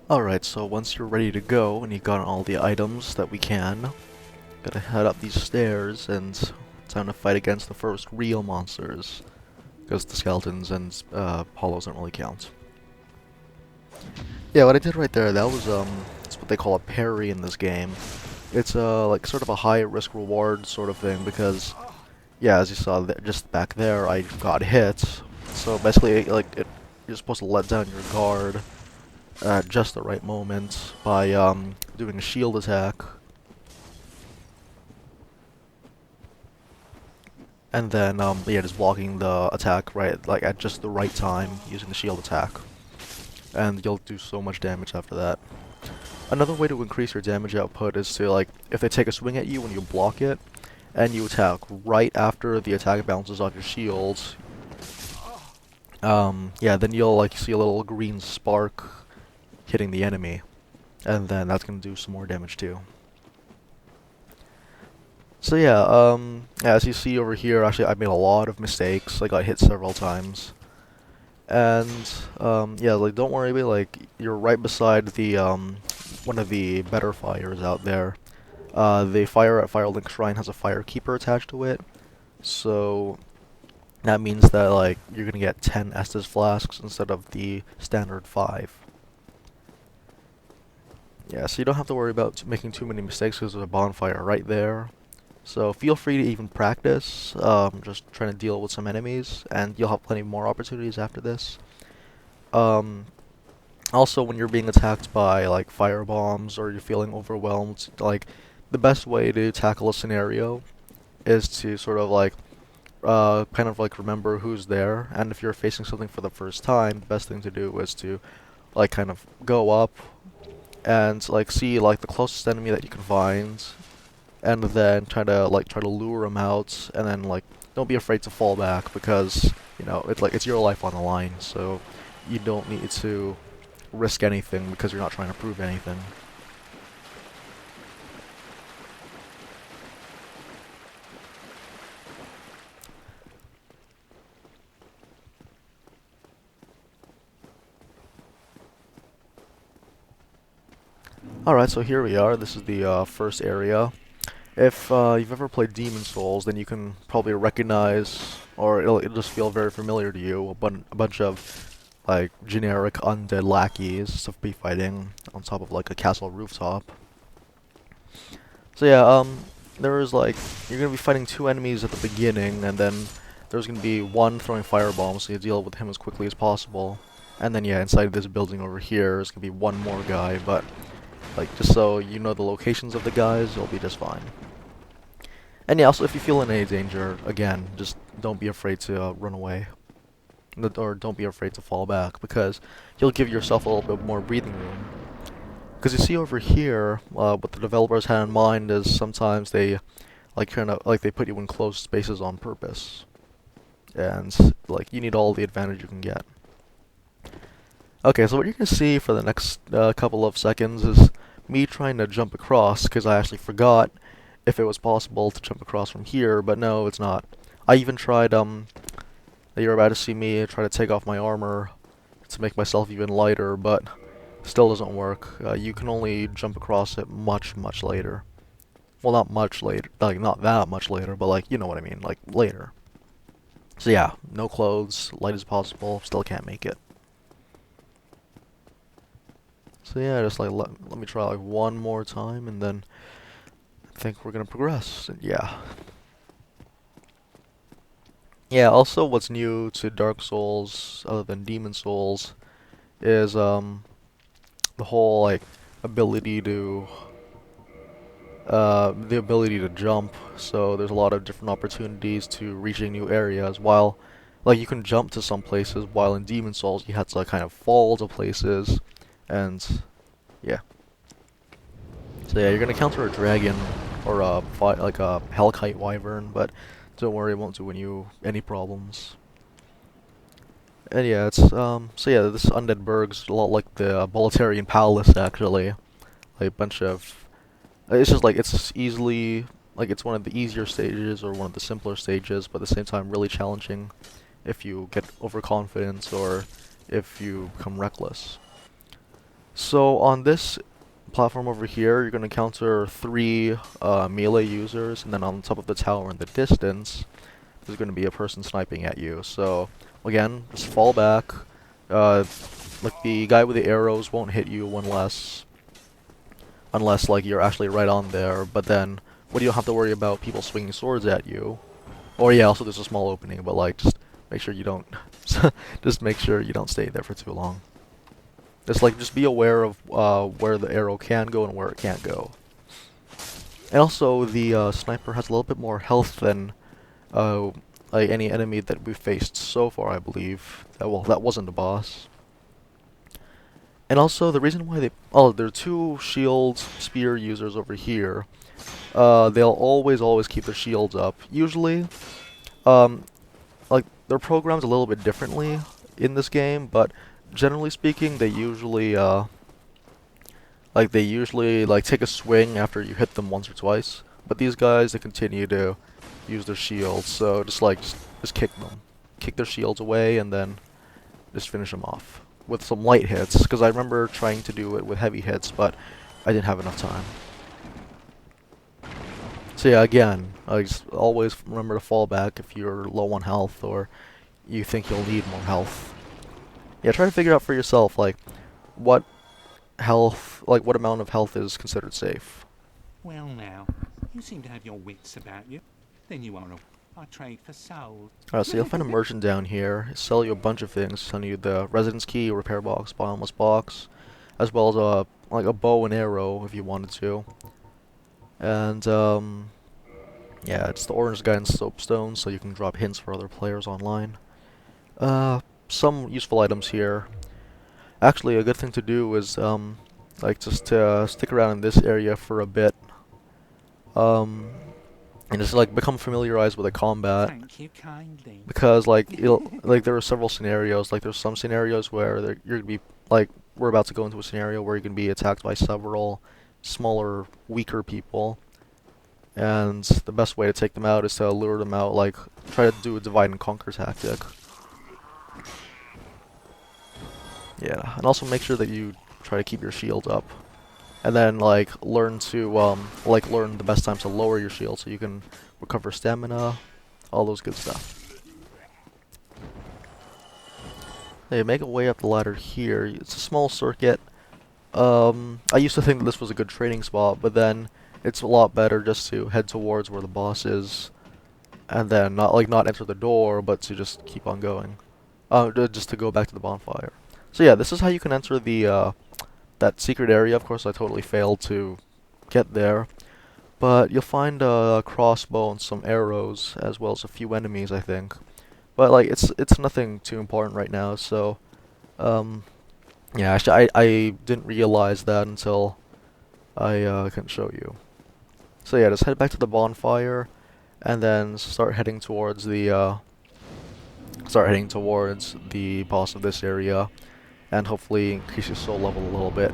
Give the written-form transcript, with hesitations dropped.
Alright, so once you're ready to go and you got all the items that we can, gotta head up these stairs and time to fight against the first real monsters. Because the skeletons and hollows don't really count. Yeah, what I did right there, that was it's what they call a parry in this game. It's like sort of a high risk reward sort of thing because yeah, as you saw just back there, I got hit. So basically you're supposed to let down your guard at just the right moment by doing a shield attack, and then yeah, just blocking the attack right like at just the right time using the shield attack, and you'll do so much damage after that. Another way to increase your damage output is to like if they take a swing at you and you block it, and you attack right after the attack bounces off your shield. Yeah, then you'll like see a little green spark hitting the enemy, and then that's gonna do some more damage too. So yeah, as you see over here, actually I made a lot of mistakes. I got hit several times, and yeah, like don't worry, like you're right beside the one of the better fires out there. The fire at Firelink Shrine has a fire keeper attached to it, so that means that like you're gonna get 10 Estus flasks instead of the standard 5. Yeah, so you don't have to worry about making too many mistakes because there's a bonfire right there. So feel free to even practice, just trying to deal with some enemies, and you'll have plenty more opportunities after this. Um, Also, when you're being attacked by like fire bombs or you're feeling overwhelmed, like the best way to tackle a scenario is to sort of like kind of like remember who's there, and if you're facing something for the first time, the best thing to do is to like kind of go up and like see like the closest enemy that you can find, and then try to lure him out, and then like don't be afraid to fall back because you know it's your life on the line, so you don't need to risk anything because you're not trying to prove anything. Alright, so here we are. This is the first area. If you've ever played Demon Souls, then you can probably recognize, or it'll just feel very familiar to you, a bunch of like generic undead lackeys to be fighting on top of like a castle rooftop. So yeah, there's like you're gonna be fighting two enemies at the beginning, and then there's gonna be one throwing firebombs, so you deal with him as quickly as possible. And then yeah, inside this building over here is gonna be one more guy, but like just so you know the locations of the guys, you'll be just fine. And yeah, also if you feel in any danger, again, just don't be afraid to run away. Or don't be afraid to fall back, because you'll give yourself a little bit more breathing room. Because you see over here, what the developers had in mind is sometimes they like kind of like they put you in closed spaces on purpose, and like you need all the advantage you can get. Okay, so what you're gonna see for the next couple of seconds is me trying to jump across, because I actually forgot if it was possible to jump across from here, but no, it's not. I even tried, you're about to see me try to take off my armor to make myself even lighter, but still doesn't work. You can only jump across it much, much later. Well, not much later, like not that much later, but like, you know what I mean, like later. So yeah, no clothes, light as possible, still can't make it. So yeah, just like let me try like one more time, and then I think we're gonna progress. And yeah. Yeah, also what's new to Dark Souls, other than Demon Souls, is the whole like ability to the ability to jump. So there's a lot of different opportunities to reaching new areas. While like you can jump to some places, while in Demon Souls you had to like, kind of fall to places, and yeah. So yeah, you're gonna counter a dragon or like a Hellkite Wyvern, but don't worry, it won't do any problems. And yeah, it's so yeah, this Undead Burg's a lot like the Bolitarian Palace actually. Like a bunch of it's just like it's easily like it's one of the easier stages or one of the simpler stages, but at the same time really challenging if you get overconfident or if you become reckless. So on this platform over here, you're going to encounter three melee users, and then on top of the tower in the distance, there's going to be a person sniping at you. So again, just fall back. Uh, like the guy with the arrows won't hit you unless like you're actually right on there. But then, what do you don't have to worry about people swinging swords at you? Or yeah, also there's a small opening, but like just make sure you don't just make sure you don't stay there for too long. Just be aware of where the arrow can go and where it can't go. And also the sniper has a little bit more health than uh, like any enemy that we've faced so far, I believe. Well, that wasn't a boss. And also the reason why there are two shield spear users over here. They'll always keep their shields up. Usually, um, like they're programmed a little bit differently in this game, but generally speaking, they usually take a swing after you hit them once or twice. But these guys, they continue to use their shields, so just kick them, kick their shields away, and then just finish them off with some light hits. Because I remember trying to do it with heavy hits, but I didn't have enough time. So yeah, again, I just always remember to fall back if you're low on health or you think you'll need more health. Yeah, try to figure out for yourself, like, what what amount of health is considered safe. Well now, you seem to have your wits about you. Then you are a... I trade for souls. Alright, so you'll find a merchant down here. Sell you a bunch of things. Sell you the residence key, repair box, bottomless box, as well as a bow and arrow if you wanted to. And yeah, it's the orange guy in soapstone, so you can drop hints for other players online. Some useful items here. Actually, a good thing to do is just to stick around in this area for a bit. Um, and just like become familiarized with the combat. Thank you kindly. Because there are several scenarios. Like there's some scenarios where you're gonna be we're about to go into a scenario where you're gonna be attacked by several smaller, weaker people, and the best way to take them out is to lure them out. Like try to do a divide and conquer tactic. Yeah, and also make sure that you try to keep your shield up, and then learn the best times to lower your shield so you can recover stamina, all those good stuff. Hey, make a way up the ladder here. It's a small circuit. I used to think that this was a good trading spot, but then it's a lot better just to head towards where the boss is, and then not enter the door, but to just keep on going. Just to go back to the bonfire. So yeah, this is how you can enter the that secret area. Of course, I totally failed to get there, but you'll find a crossbow and some arrows, as well as a few enemies, I think. But it's nothing too important right now. So yeah, actually, I didn't realize that until I couldn't show you. So yeah, just head back to the bonfire, and then start heading towards the boss of this area, and hopefully increase your soul level a little bit.